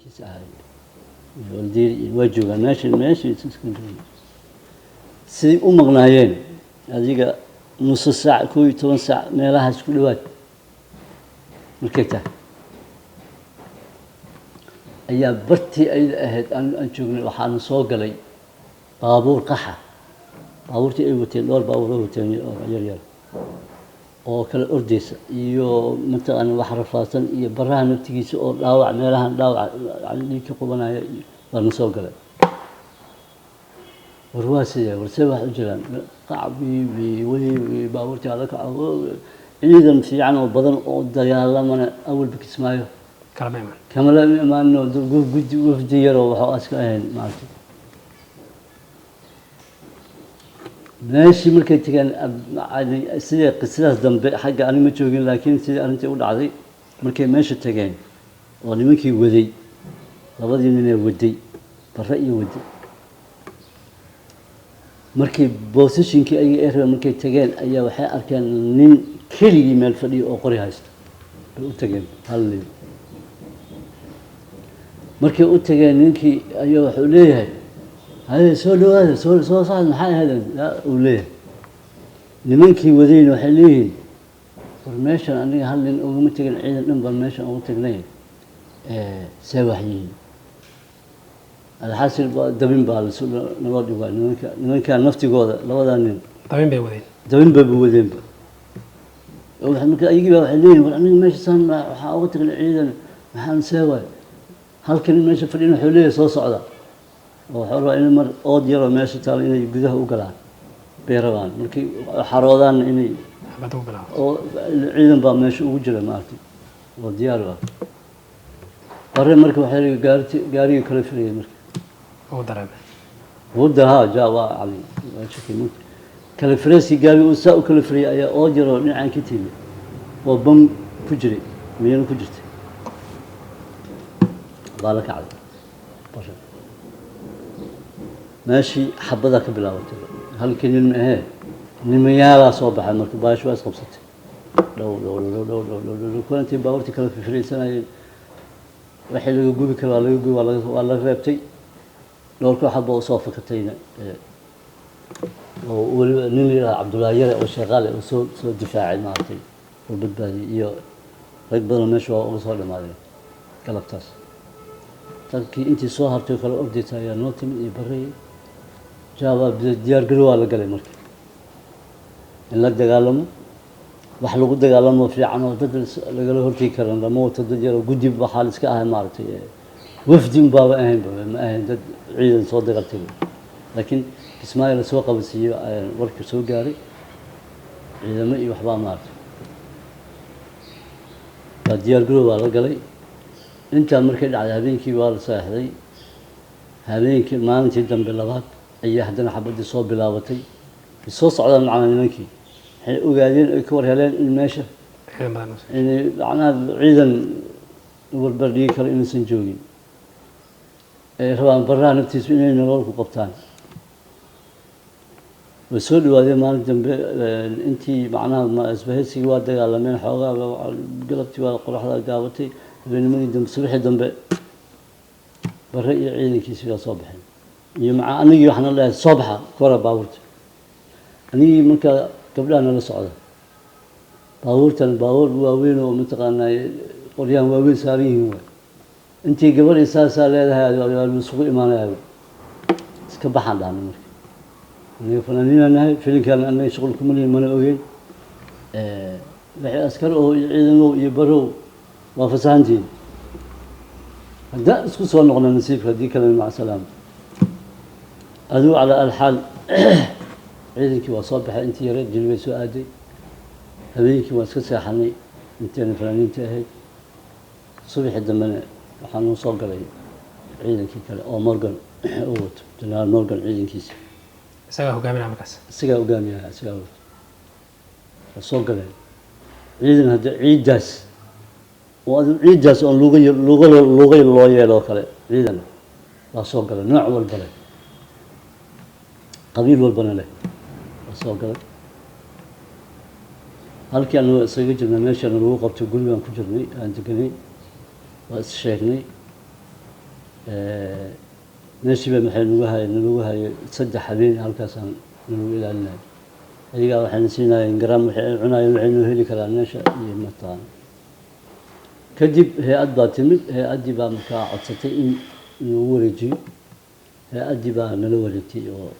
كيساعي والدي وجهه ماشي تسكن سي مغنايين هذيك نص ساعة كوي 10 ساعة ما لها كل وقت مركبتها أيام برتي أي أهد أن شغل وحنا سوق لي بابور قحة baabuurtii ay wateen dhowr baabuur oo wateen yar yar oo kala ordaysa iyo mataqaan wax rafaadsan iyo baraha naftigiisa oo dhaawac meelahan dhaawac ka qubanaya baan soo galay warwaasiya warsay wax u jiraan qacbi way baabuurtii ala ka ciidan fiican oo badan oo dagaalamana awal bikismaayo kama la imaano gudi wafdi yar oo waxa aska ahayn maanta ماشي مركي تكان سيدي قصص دم حاجة أنا ما تشوفين لكن سيدي أنا تقول عادي مركي ماشي تكان وأنا ممكن ودي لابد إني ودي برأيي ودي مركي بوسيشين كي أي إير مركي تكان أي واحد أركان نين كلي من الفريق أو قري هاست تكان هاللي مركي تكان نينكي أي واحد ليه هذا سؤال صح محل هذا لا وليه لمنكي ودين وحلين برميشن أني هل أقومتك العيد برميشن أقومتك لين سواحين على حسب دبين بالس نواد يقال لمن كان نفتي قاضي لو ذا دبين بودين وحنا ممكن أيجي وحلين وأنا ماشي صار أقومتك العيد محل سوا هل كان ماشي فرينا حليه صعدة وحروا إن مر أوديرو ماشي تالي إني جذاه وقلان بيروان مركي حرودان إني بدو قلان أو عيدن بام ماشي وجرا مارتي وديارو قرر مركي وحري قاري كلفري مركي هو ضرب ودها جاوا علي شكل موت كلفريسي قاري وساء كلفري أي أوديرو نعم كتير وبم كجري مين كجرت بالك على بشر ماشي حبذاك بلاوت هل كنين هي نميالا صوبح المركباش واس خبصت لو كنت باورتي كلا في فري سنه waxay lagu gubi karaa lagu gubi waa la reebtay dhowrka xabbo soo fakatayna oo wali nin la Abdullaahi yare oo shaqaale oo soo difaacay maartay oo badbaadi iyo rag badan meesha oo soo dhamaaday galabtaas dadkii intii soo hartay kala ordaytay ayaa noo timid iyo baray jawaab diyaar garow la galay markii in la dagaalamo wax lagu dagaalamo fiican oo dad laga hortii karan lama wada dad yar gudi waxa la iska ahay maartay wafdin baaba ahayn ma ahayn dad ciidan soo dagaaltay laakiin Ismaaciil soo qabsiyo warkii soo gaaray ciidamo iyo waxba maartay diyaar garow la galay inta markay dhacday habeenkii waa la saaxday habeenkii maalintii dambe labaad ayaa haddana xabadii soo bilaabatay soo socdaan macalliminkii waxay ogaadeen ay ka war heleen in meesha macnaha ciidan warbardhigi kale inaysan joogin ay rabaan baraha naftiisu inay nolol ku qabtaan way soo dhawaadeen maalin dambe intii macnaha isbahaysigii waa dagaalameen xoogaa galabtii waa qoraxda gaabatay habeennimadii dambe subaxii dambe bare iyo ciidankiisii waa soo baxeen iyo maca anigii waxaan leeyahay soo baxa kora baabuurta anigii marka gabdhaha la socda baabuurtan baabuur waaweyn oo mataqaanaa qoryaan waaweyn saaran yihiin way intii gabar isaasaa leedahay waa isugu imaanayaan iska baxaan dhaana marka aniga fanaaniinahay filinkan anaga shaqul kuma leeyahay mana ogeyn wixii askar oo ciidamo iyo barow waa fasahantiin hadda isku soo noqona nasiibka hadii kale maca salaam aduu ala alxaal ciidankii waa soo baxay intii yare jilbay soo aaday habeenkii waa iska seexanay intaan fanaaniinta ahayd subaxii dambena waxaan u soo galay ciidankii kale oo Morgan oo wato General Morgan ciidankiisa isaga hogaaminaya markaas isaga hogaamiyaa isaga soo galay ciidan hadda ciidaas ciidaas oo luuga loo yeelo kale ciidan waa soo galay nooc walba leh qabiil walbana leh waa soo galay halkii aanu isaga jirnay meeshaan lagu qabtay gurigaan ku jirnay aan deganay waa is sheegnay meeshiiba maxay nagu hayay 3 habeen halkaasaan nagu ilaalinay ayagaa waxayna siinayeen garaam waxay cunayeen waxay noo heli karaan meesha iyo mataan kadib hay-ad baa timid hay-addii baa markaa codsatay in lagu wareejiyo hay-addii baa nala wareegtay oo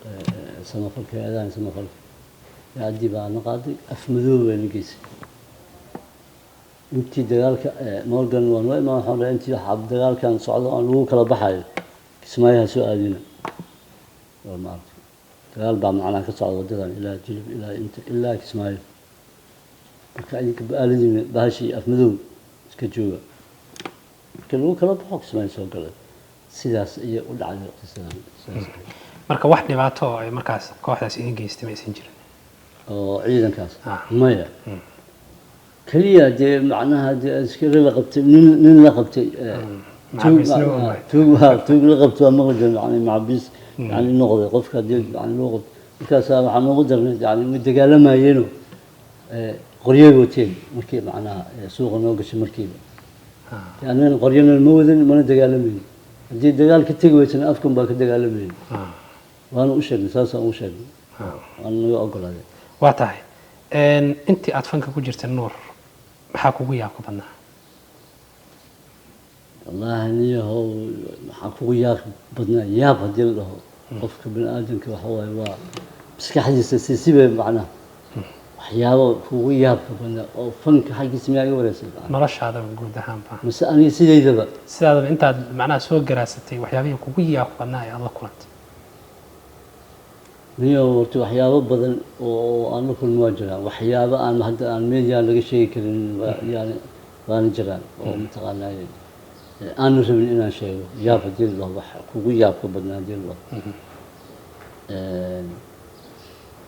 samafalka hay-adahan samafalka hay-addii baa na qaaday afmadoob bay na geysay intii dagaalka Morgan waan waa imaan waxaan dhahay intii dagaalkan socdo aan lagu kala baxayo kismaayaha soo aadina oo maartay dagaal baa macnaa ka socda wadadan ilaa jilib ilaa inta ilaa kismaayo marka idinka baaladina baashi afmadoob iska jooga marka lagu kala baxo kismaayo soo galay sidaas ayay u dhacday qisadan marka wax dhibaato oo ay markaas kooxdaas idin geystay ma aysan jirin oo ciidankaas maya kaliya dee macnaha dee askari la qabtay nin la qabtay tuug la qabtay waa maqan yani macabis yani noqday qofka dee yani loo qabtay markaas waxaa noogu darnay yani way dagaalamayeenoo qoryay wateen markii macnaha suuqa noo gashay markiiba annan qoryana ma wadan mana dagaalamaynin haddii dagaal ka tegi weysana afkan baa ka dagaalamaynin waana u sheegnay saasaan u sheegnay waana naga ogolaaday waa tahay intii aad fanka ku jirtay nuur maxaa kugu yaab ka badnaa wallaahi niyahow maxaa kugu yaab badnaa yaab haddii la dhaho qofka bini aadamka waxa waaye waa maskaxdiisa sibay macnaha waxyaabo kugu yaabka badnaa oo fanka xaggiisa miyaa iga wareysay noloshaada guud ahaanba mase aniga sidaydaba intaad macnaha soo garaasatay waxyaabihii kugu yaab badnaa ee aad la kulantay niyo horta waxyaabo badan oo aan la kulmo waa jiraan waxyaabo aan hadda aan media laga sheegi karin yani waana jiraan oo mataqaanaa aan rabin inaan sheego yaab haddii la dhaho wax kugu yaabka badnaa haddii la dhaho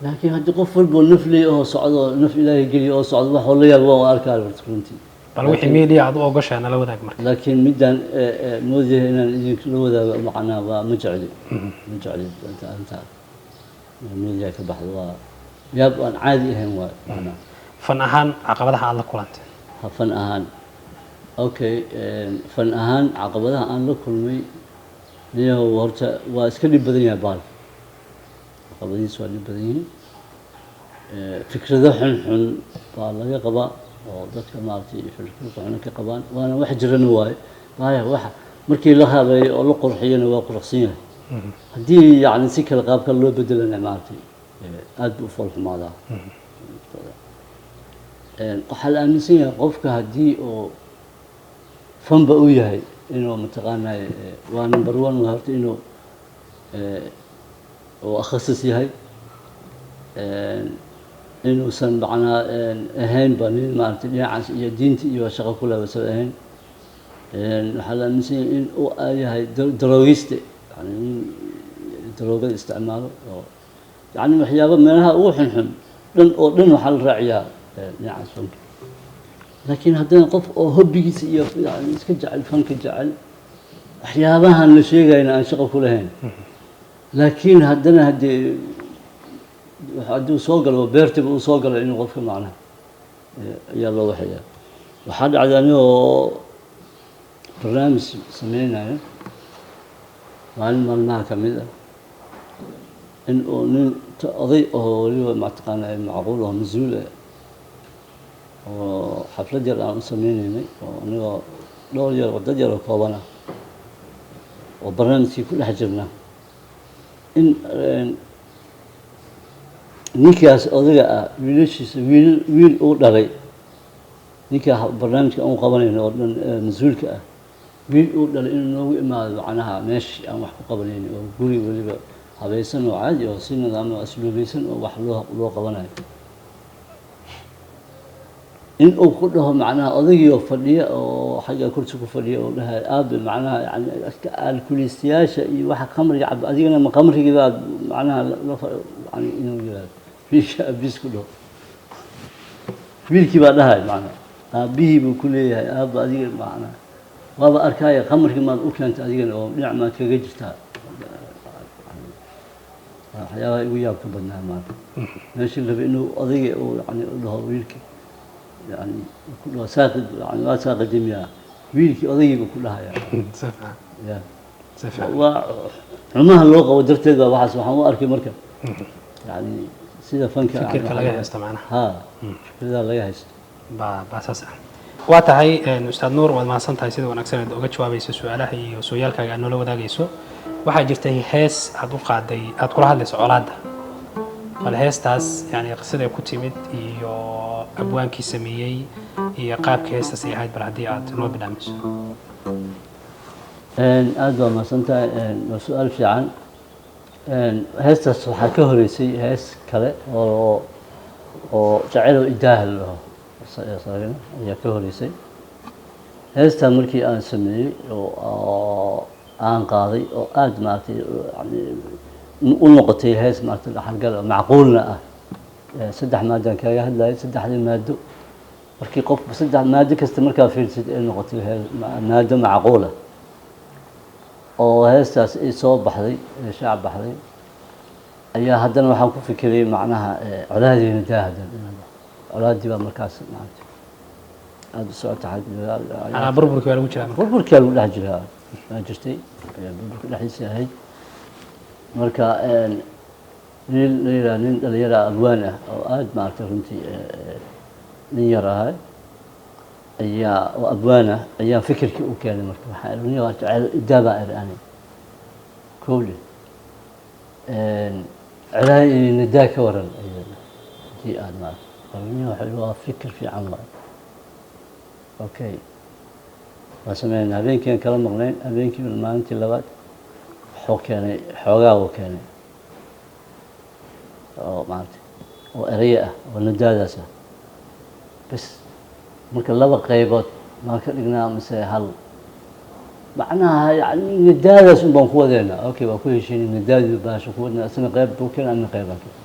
laakiin haddii qof walbo naf leey oo socdo naf ilaahay geliyo oo socdo wax la yaab waa arkaa horta runtii bal wixii media aad u ogashaa nala wadaag marka laakiin midaan moodaya inaan idinka la wadaago macnaa waa ma jecli inta media ka baxdo waa yaab aan caadi ahayn waa macnaa fan ahaan caqabadaha aad la kulantay fan ahaan okay fan ahaan caqabadaha aan la kulmay niyo horta waa iska dhib badan yahay baal caqabadihiis waa dhib badan yihiin fikrado xun baa laga qabaa oo dadka maaragtay fikrado xun ka qabaan waana wax jirana waaye waxa markii la habeeyo oo la qurxiyana waa quruxsan yahay haddii yani si kale qaabka loo bedelana maaragtay aad buu u fool xumaadaa waxaa la aaminsan yahay qofka haddii oo fanba u yahay inuu mataqaanaa waa number 1 horta inuu oo akhasas yahay inuusan macnaa ahayn ba nin maaragtay dhinacaas iyo diinta iyo shaqo ku laabasa ahayn waxaa la aaminsan yahay in uu yahay daroogiste yani nin daroogada isticmaalo oo yani waxyaaba meelaha ugu xunxun dhan waxaa la raaciyaa dhinacaas fanka laakiin haddana qof oo hobbigiisa iyo yani iska jecel fanka jecel waxyaabahan la sheegayna aan shaqo ku lahayn laakiin haddana haddii hadduu soo galo beertiba uu soo galo inuu qofka macnaha ayaa loo waxeeyaa waxaa dhacday anigoo barnaamij sameynayo maalin maalmaha ka mid ah in uu nin oday oo waliba mataqaanaa macquul oo mas-uul ah oo xaflad yar aan u sameynaynay oo anigoo dhowr yar oo dad yar oo kooban ah oo barnaamijkii ku dhex jirna in ninkaas odaga ah wiilashiisa wiil uu dhalay ninkaa barnaamijka aan u qabanayno oo dhan mas-uulka ah wiil uu dhalay inuu noogu imaado macnaha meeshii aan wax ku qabanayno oo guri weliba habaysan oo caadi oo si nidaam oo asluubaysan oo wax loo qabanayo in uu ku dhaho macnaha odagii oo fadhiya oo xagga kursi ku fadhiya oo dhahay aabe macnaha yani alkuliistayaasha iyo waxa khamriga cab adigana ma khamrigii baad macnaha yani inuu yiraahdo wiilka abis ku dhaho wiilkii baa dhahay macnaha aabihii buu ku leeyahay aaba adiga macnaha waaba arkaya khamrigii maad u keentay adigana oo dhinac maad kaga jirtaa waxyaabaha igu yaabka badnaa maanta meeshii raba inuu odayga uu yani u dhaho wiilkii يعني كلها ساقد يعني ما ساقد دمياء ويلك أضيب كلها يعني. يا سفر وعمها اللغة ودرتها وحس وحنا أركي مركب يعني سيدا فنك فكرك laga haysto macnaha ها كذا laga haysto baasaas ah waa tahay ustaad nuur waad mahadsan tahay sida wanaagsan aad uga jawaabayso su'aalaha iyo sooyaalkaaga aad noola wadaagayso waxaa jirtay hees aad u qaaday aad kula hadlayso colaadda bal heestaas yani qisaday ku timid iyo abwaankii sameeyey iyo qaabka heestaas ay ahayd bal haddii aad noo bidhaamiso aad baa mahadsan tahay waa su-aal fiican heestaas waxaa ka horeysay hees kale oo jacayl idaaha la dhaho ayaa ka horeysay heestaa markii aan sameeyey oo aan qaaday oo aad maaragtay yani u noqotay hees maaragtay dhaxalgal macquulna ah saddex maadaan kaga hadlayay saddexdii maado markii qofku saddex maado kasta markaa fiirsid ay noqotay maado macquula oo heestaas ay soo baxday shaac baxday ayaa haddana waxaan ku fikirayay macnaha colaadeyna daahadan colaadii baa markaas maaragtay aada u socota burburkii waa lagu jiraa burburkaa lagu dhex jiraa waa jirtay burburka dhexdiisa ahayd marka nin la yidhaha nin dhalinyara abwaan ah oo aada maaragtay runtii nin yar ahay ayaa oo abwaan ah ayaa fikirkii u keenay marka waxaa nin waa jacayl idaabaa ani kowle celaay nadaa ka waran hadii aad maaragtay waa fikir fiican waay okay waa sameynaa habeenkiian kala maqnayn habeenkii maalintii labaad wuxuu keenay xoogaa uu keenay oo maaragtay oo ereye ah oo nadaadaas ah bas marka laba qaybood maan ka dhignaa mise hal macnaha yani nadaadaas un baan ku wadeynaa okay waan ku heshiinay nadaadii baasha ku wadnaa isna qayb buu keenay ana qaybaan keenay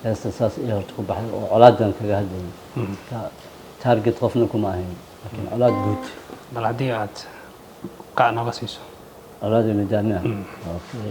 heesta saas iyo horta ku baxday oo colaadan kaga hadlayay target qofna kuma ahayn laakiin colaad guud bal haddii aad qac nooga siiso colaad nadaadna okay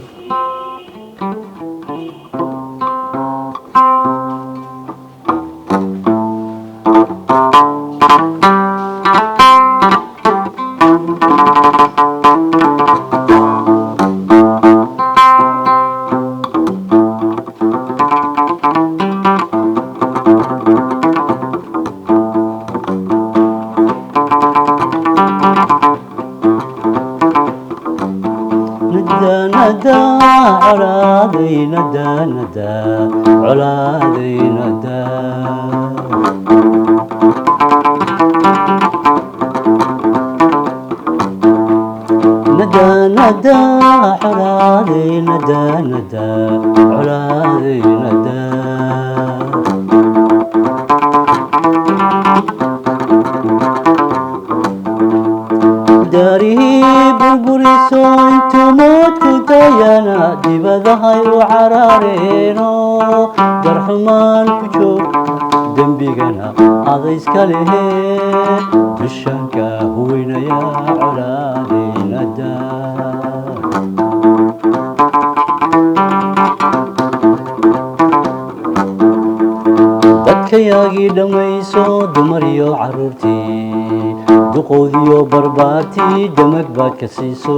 dadkayaagii dhammayso dumar iyo caruurtii duqoodiyo barbaartii damag baad ka siiso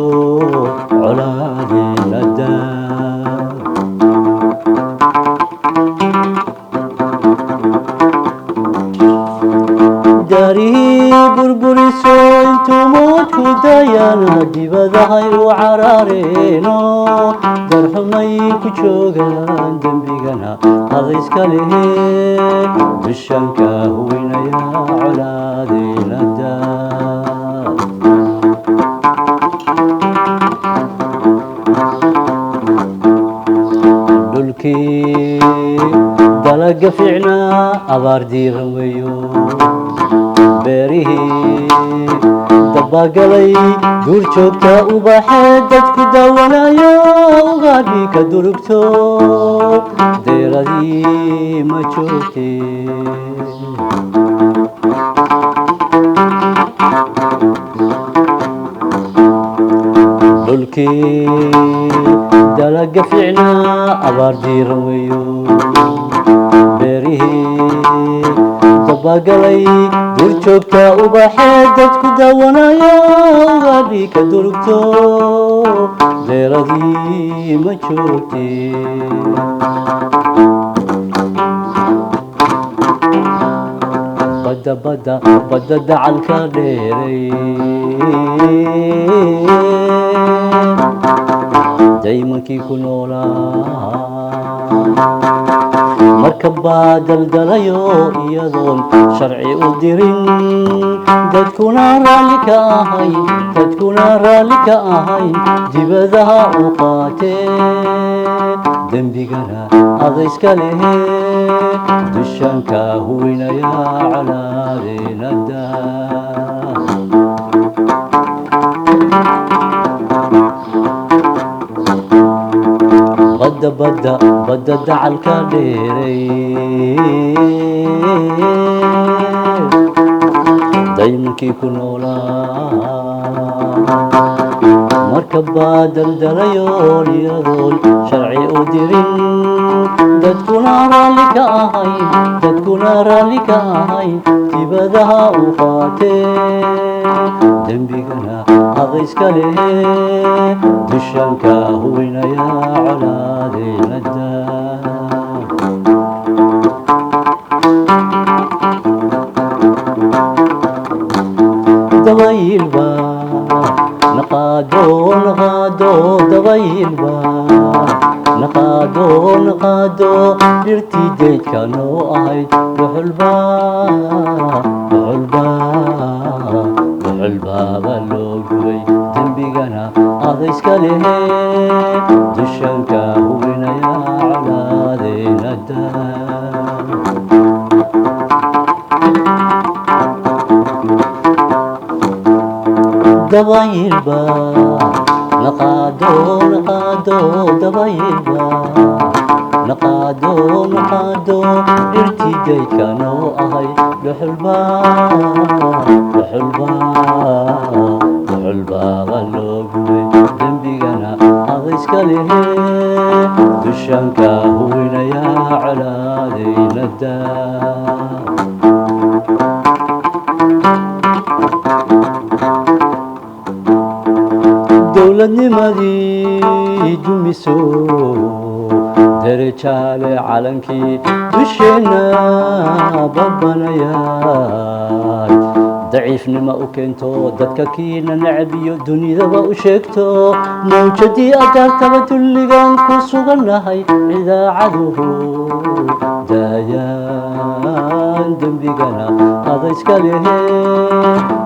colaadeena daa daarihii burburiso intuu moodku dayana dibadahay u caraareeno darxumay ku joogaan dembigana adayska lehe bishanka huwinaya colaadeena daa dhulkii dalaga fiicnaa abaar diiran weeyo beerihii dabagalay duur joogta ubaxee dadku daawanayo ugaadhi ka durugto deeradii ma joogtee dhulkii dalaga fiicnaa abaar diiran weeyo beerihii bagalay dur joogta ubaxee dadku daawanaya ugaadhi ka durugto deeradii ma joogtee badda dacalka dheeray daymankii ku noolaa marka baa daldalayo iyadoon sharci u dirin dadkuna raalli ka ahayn dibadaha u qaatee dembigana adayska lehe dushanka huwinaya calaadeynada badda dacalka dheeray daymankii ku noolaa marka baa daldalayo iyadoon sharci u dirin dadkuna raalli ka ahayn dibadaha u qaatee dembigana adayska lehe dushanka huwinaya calaadeynada dabayilba naqaado dabayilba naqaado dhirtii deydka noo ahayd dhuxulbaaba loo gubay dembigana adayska lehe dushanka huwinaya calaadeynada dabayilba naqaado dabayilba naqaado dhirtii deydka noo ahay dhuxulbaaba loo gubay dembigana adayska lehe dushanka huwinaya calaadeynada dowladnimadii dumiso derejaale calankii dusheena babanayaan daciifnimo u keento dadka kiina necab iyo dunidaba u sheegto mawjadii adaartaba dulligan ku sugannahay idaacaduhu daayaan dembigana adayska lehe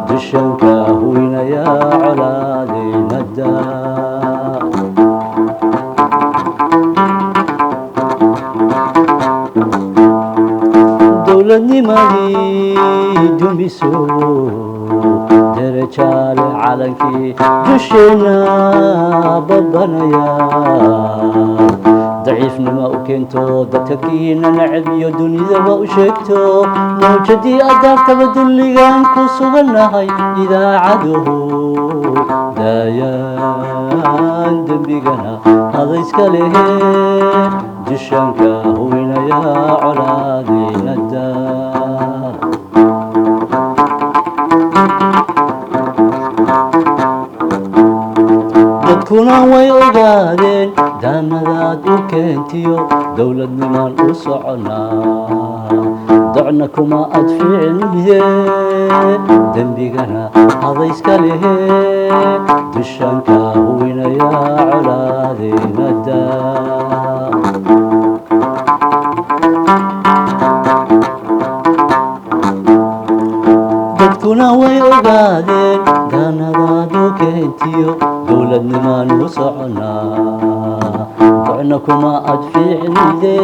dushanka huwinaya calaadeynada dowladnimadii dumiso derejaale calankii dusheena babanayaan daciifnimo u keento dadka kiina necab iyo dunidaba u sheegto mawjadii adaartaba dulligan ku sugannahay idaacaduhu daayaan dembigana adayska lehe dushanka huwinaya calaadeynada dadkuna way ogaadeen daamadaad u keentiyo dowladnimaan u soconaa docna kuma adfiicnide dembigana adayska lehe dushanka huwinaya calaadeynada dadkuna way ogaadeen daanadaad u keentiyo dowladnimaan u soconaa docna kuma adfiicnide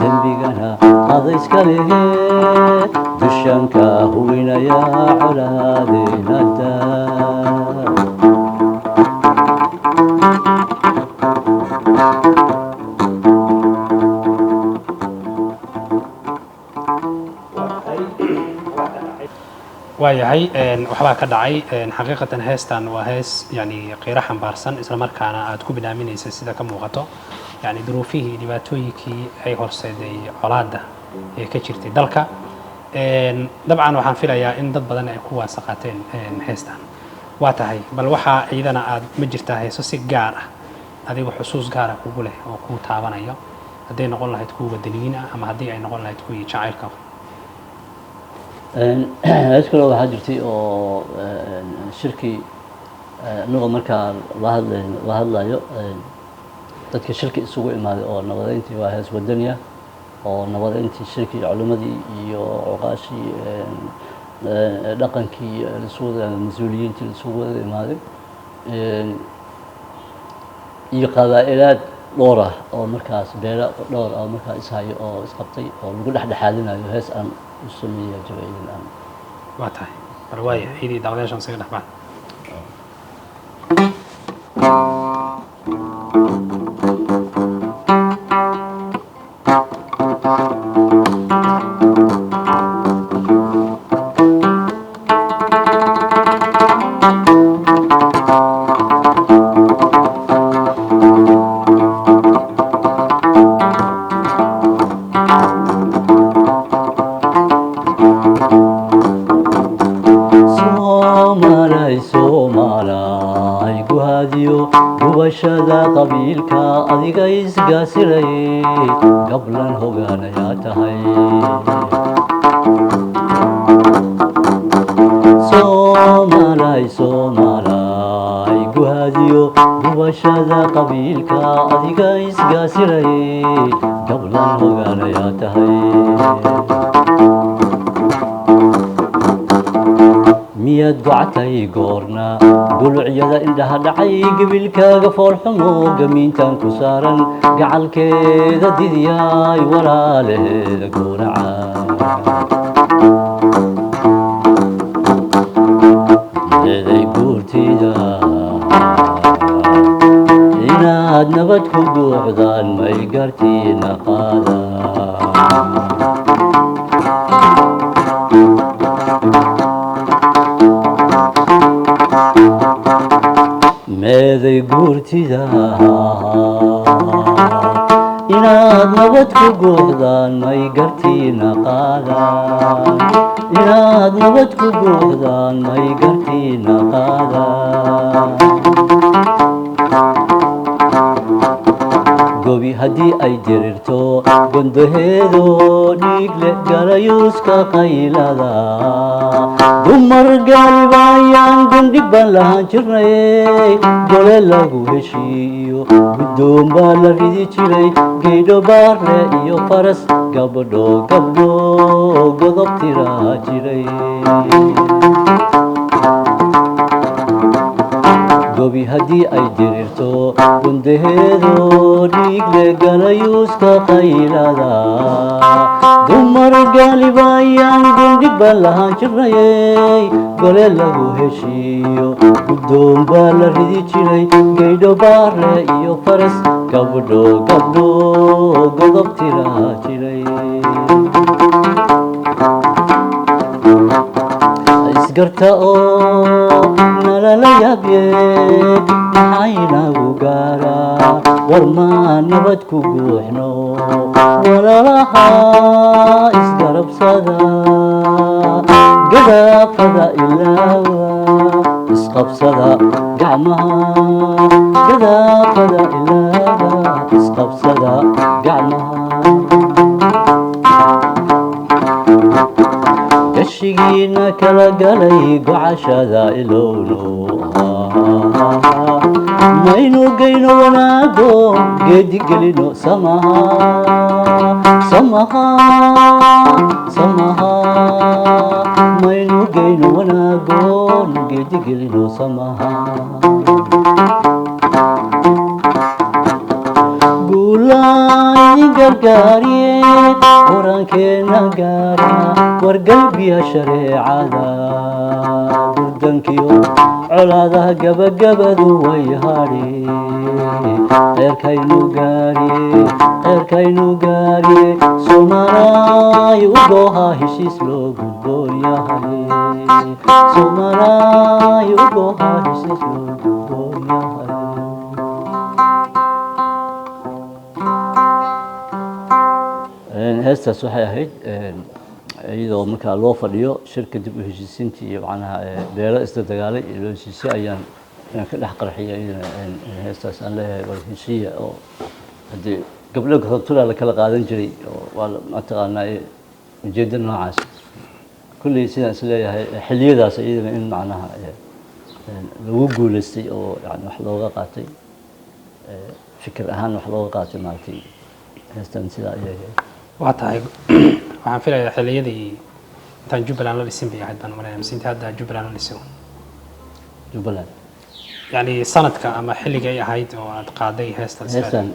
dembigana adayska lehe dushanka huwinaya calaadeynada waayahay waxbaa ka dhacay xaqiiqatan heestan waa hees yani qiiro xambaarsan isla markaana aad ku binaaminaysa sida ka muuqato yani duruufihii dhibaatooyinkii ay horseeday colaadda ee ka jirtay dalka dabcan waxaan filayaa in dad badan ay ku waasaqateen heestan waa tahay bal waxaa ciidana aad ma jirtaa heeso si gaar ah adiga xusuus gaar ah kugu leh oo kuu taabanayo hadday noqon lahayd kuwa wadaniyiin ah ama haddii ay noqon lahayd kuwii jacaylka hees kale waxaa jirtay oo shirkii anagoo markaa la hadlayo dadka shirki isugu imaaday oo nabadeyntii waa hees wadaniya oo nabadeyntii shirkii culimadii iyo cuqaashii dhaqankii mas-uuliyiintii isugu wada imaaday iyo qabaa'ilaad dhowr ah oo markaas beelo dhowr ah markaa ishayo oo isqabtay oo lagu dhexdhexaadinayo hees aan u sameeya jawaa'idin aan waa tahay bal waaya ciidii daawadayaashan isaga dhexbaan gubashada qabiilka adiga isgaasiray gablan hogaanayaa tahay soomaalay guhaadiyo gubashada qabiilka adiga isgaasiray gablan hogaanayaa tahay miyaad gocatay goorna gulucyada indhaha dhacay gebilkaaga foolxumo gamiintan ku saaran gacalkeeda didyaay walaaleheeda goonaca eeday guurtida inaad nabad ku guuxdaan may gartiina qaada meeday guurtida inaad nabad ku guuxdaan may gartiina qaadaan inaad nabad ku guuxdaan may gartiina qaadaan gobi haddii ay dirirto gondaheedo dhiigle galayuuska qaylada dumar gaalibaayaan gundhig baan lahaan jirnay gole lagu heshiiyo guddoon baa la ridi jiray geydho baarle iyo faras gabdho godob tiraa jiray gobi haddii ay dirirto gundaheedo dhiigle galayuuska qaylada dumar gaalibaayaan gundhig baan lahaan jirnay gole lagu heshiiyo guddoon baa la ridi jiray geydho baarle iyo faras gabdho godob tiraa jiray isgarta oo nalala yaabye maxaynagu gaaraa war maa nabad ku guuxno walalaha isgarabsada gadaafada ilaawa isqabsada gacmaha gadaafada ilaawa isqabsada gacmaha gashigiina kala galay gocashada ilowno maynu geyno wanaago geedigelino samaha maynu geyno wanaagoon geedigelino samaha guulaay gargaariye horaankeena gaara wargalbiya shareecada burdankiyo colaadaha gabagabadu way hadhi qeyrkaynu gaariye soomaalay u goohaa heshiis loo gudboon yahay soomaalay u goohaa heshiis loo gudboon yahay heestaas waxay ahayd iyadoo markaa loo fadhiyo shirka dib u heshiisiintii iyo macnaha beelo isla dagaalay iyo loo heshiisay ayaan ka dhex qarxiyay iyadana heestaas aan leeyahay wal heshiiya oo haddii gabdho hortulaa la kala qaadan jiray oo waa mataqaanaa ujeedda noocaas kulley sidaan is leeyahay xilliyadaas iyadana in macnaha lagu guulaystay oo yani wax looga qaatay fikir ahaan wax looga qaatay maaragtay heestan sidaa ayay waa tahay waxaan filayaa xilliyadii intaan Jubbaland la dhisin bay ahayd baan umaleynaya mise intii hadda Jubbaland la dhisin Jubbaland يعني sanadka ama xilliga ay ahayd oo aad qaaday heestan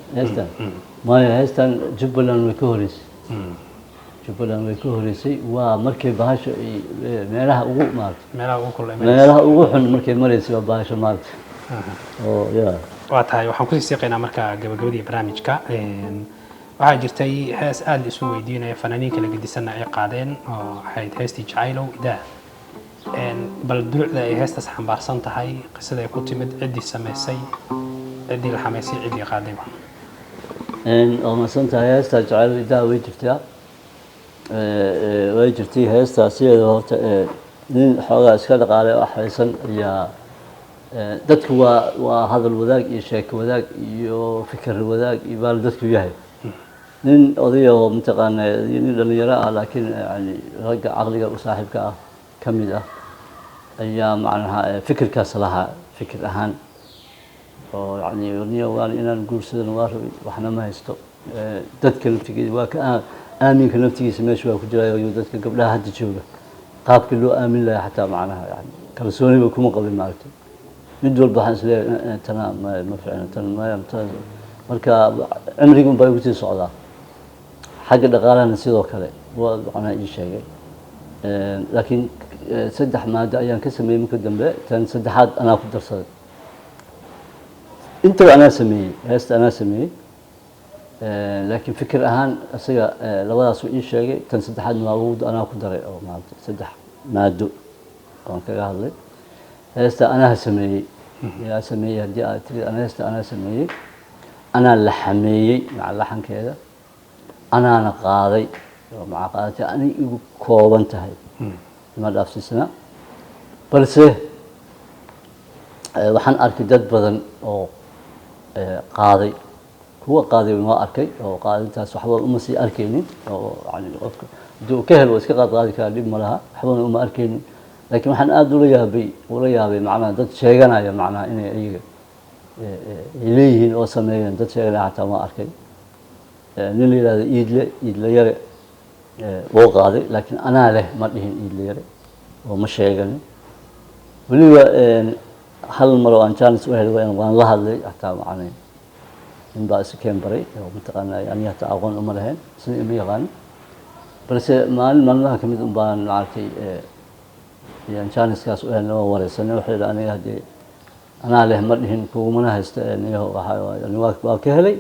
maya heestan Jubbaland way ka horeysay Jubbaland way ka horeysay waa markay bahasho meelaha ugu maartay meelaha ugu xun markay mareysay waa bahasho maartay oo waa tahay waxaan ku sii shaqeynaa marka gabagabadii barnaamijka waxaa jirtay hees aad isu weydiinaya fanaaniinka la gedisanna ay qaadeen oo ahayd heestii jacaylow idaa bal duucda ay heestaas xambaarsan tahay qisada ay ku timid ciddii samaysay ciddii la xamaysay ciddii qaadayba oo masan tahay heestaa jacaylow idaa way jirtay heestaa sideeda horta nin xoogaa iska dhaqaalay oo axaysan ayaa dadku waa hadal wadaag iyo sheeko wadaag iyo fikir wadaag iyo baal dadku yahay nin oday oo mataqaanaa nin dhalinyaro ah laakiin yani ragga caqliga u saaxiibka ah ka mid ah ayaa macnaha fikirkaas lahaa fikir ahaan oo yani niyo waan inaan guursadana waa rabay waxna ma haysto dadka naftigeeda waa ka aaminka naftigiisa meesha waa ku jiraayo dadka gabdhaha hadda jooga qaabkii loo aamin lahaa xataa macnaha yani kalsooniba kuma qabin maaragtay mid walba waxaan isleeyahay tana ma ficna tan maya marka cimrigun baa igu sii socdaa xagga dhaqaalahana sidoo kale waa macnaha ii sheegay laakiin 3 maado ayaan ka sameeyey marka dambe tan saddexaad anaa ku darsaday inta anaa sameeyey heesta anaa sameeyey laakiin fikir ahaan asaga labadaas uu ii sheegay tan saddexaad anaa ku daray oo maanta 3 maado aan kaga hadlay heesta anaa sameeyey yaa sameeyey haddii aad tiri heesta anaa sameeyey anaa la xameeyey maca laxankeeda anaana qaaday oo maca qaadatay anay igu kooban tahay ma dhaafsiisana balse waxaan arkay dad badan oo qaaday kuwa qaaday waa arkay oo qaadintaas waxba uma sii arkaynin oo yani qofka duu ka helo iska qaadi kara dib ma laha waxba uma arkaynin laakiin waxaan aad ula yaabay macnaha dad sheeganaya macnaha inay iyaga leeyihiin oo sameeyeen dad sheeganaya xataa ma arkay nin la yiraahdo iidle yare wuu qaaday laakiin anaa leh ma dhihin iidle yare oo ma sheeganin weliba hal mar oo aan chance u helay waan la hadlay xataa macnaha in baa isu keen baray oo mataqaanaa aniga xataa aqoon uma lahayn sida ima yaqaan balse maalmaha kamid un baan maaragtay يعني كانس كاس وين ورثنا وحيد أنا هدي أنا له مرهم كومنا هست يعني هو يعني واكهلي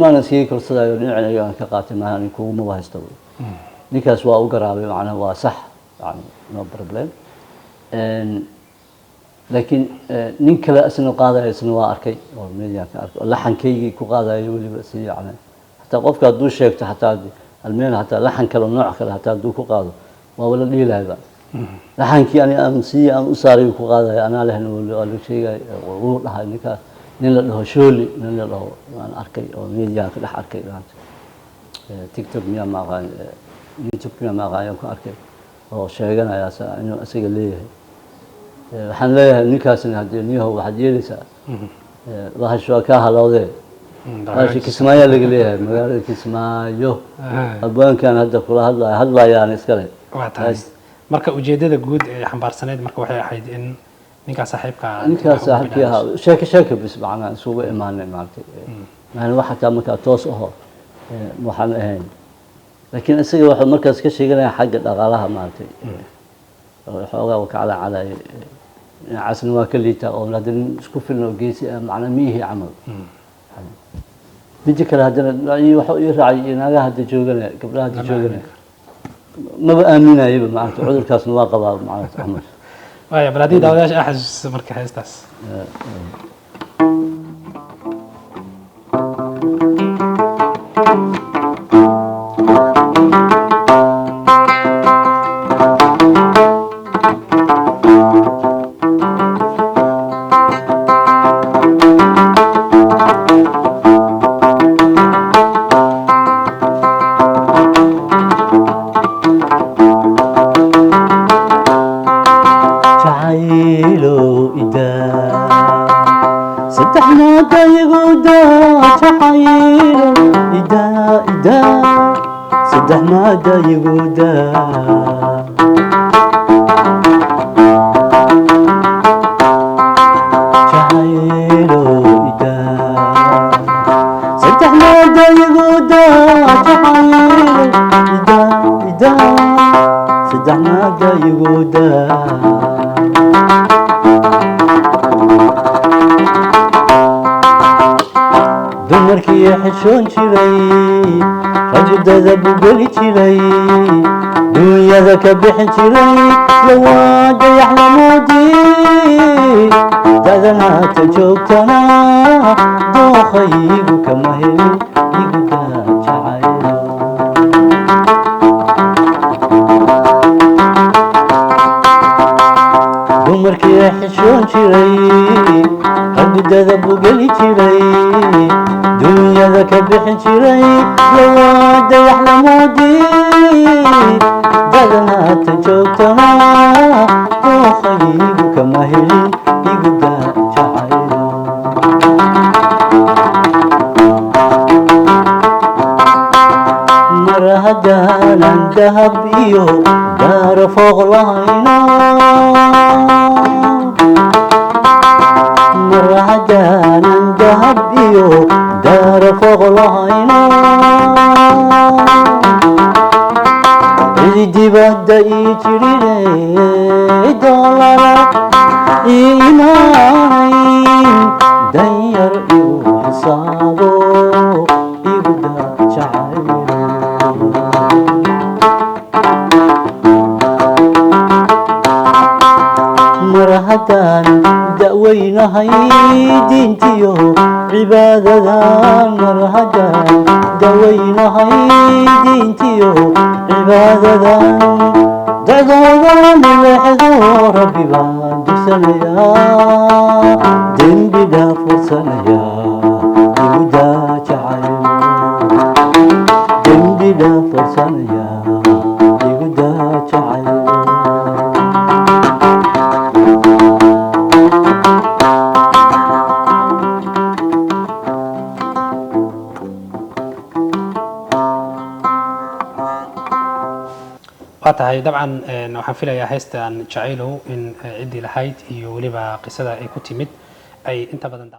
ما نسيه كل صدا يعني كقاتل ما يعني كوم ما هستوي نكاس وأقرب معنا وصح يعني no problem لكن نكلا أسنو قاضي أسنو أركي أو ميديا كأركي لحن كي كقاضي يولي بس يعني حتى قف كدو شيك حتى المين حتى لحن كلا نوع كلا حتى دو كقاضي ما ولا لي لا laxankii aan u saaray ku qaaday anaa lehna wala sheegay oo dhahay ninka nin la dhaho shooli nin la dhaho aan arkay oo media ka dhex arkay TikTok miya ma aqaan YouTube miya ma aqaan ku arkay oo sheeganaya inuu asaga leeyahay waxaan leeyahay ninkaasna hadii niyaha waxa yeelaysa waxa soo ka halowday waxa Kismaayo laga leeyahay magaalada Kismaayo abwaankan hadda kula hadlayaan iska leh marka ujeedada guud ee xambaarsaneed marka waxay ahayd in ninka saaxiibka sheeko bis macna isugu imaanay maartay maana waxa taa marka toos ah waxaan ahayn laakiin isaga waxa markaas ka sheeganaya xagga dhaqaalaha maartay xoogaa ka cala calay casna waa ka liita oo hadana isku filno geesi macna miihi amal mid kale hadana waxa ii raacay inaga hadda joogana gabdhaha hadda joogana ما بأمنه يبقى معناته عذر كاس نواقبة معناته أحمد. يا بلادي داوداش أحس مركز هستاس. صدحنا دا يقودا جعيلو إدا إدا صدحنا دا يقودا جعيلو إدا صدحنا دا يقودا جعيلو إدا إدا صدحنا دا يقودا dumarkii xishoon jiray rajadada bugeli jiray dunyada ka bixin jiray lawaa dayax lamoodii dadanaata joogtana dookhaygu kama helin igu daa jacaylo dumarkii xishoon jiray rajadada bugeli jiray dunyada ka bixin jiray lawaa dayax lamoodii dadanaata joogtana dookhaygu kama helin igu daa jacaylo mar haddaanan dahab iyo daaro fooq lahayno mar haddaanan dahab iyo daaro fooq lahayno cidi dibadda ii jirine doolara ii imaanayn danyar igu xisaabo igu daa jacaylo mar haddaan da'weynahay diintiyo cibaadadan mar haddaan da'weynahay diintiyo cibaadadan dacdoodan leexdo rabbi baan dugsanayaa dembi dhaaf warsanayaa igu daa jacaylo dembi dhaaf warsanayaa igu daa jacaylo tahay dabcan waxaan filayaa heystan jacaylow in ciddii lahayd iyo weliba qisada ay ku timid ay inta badan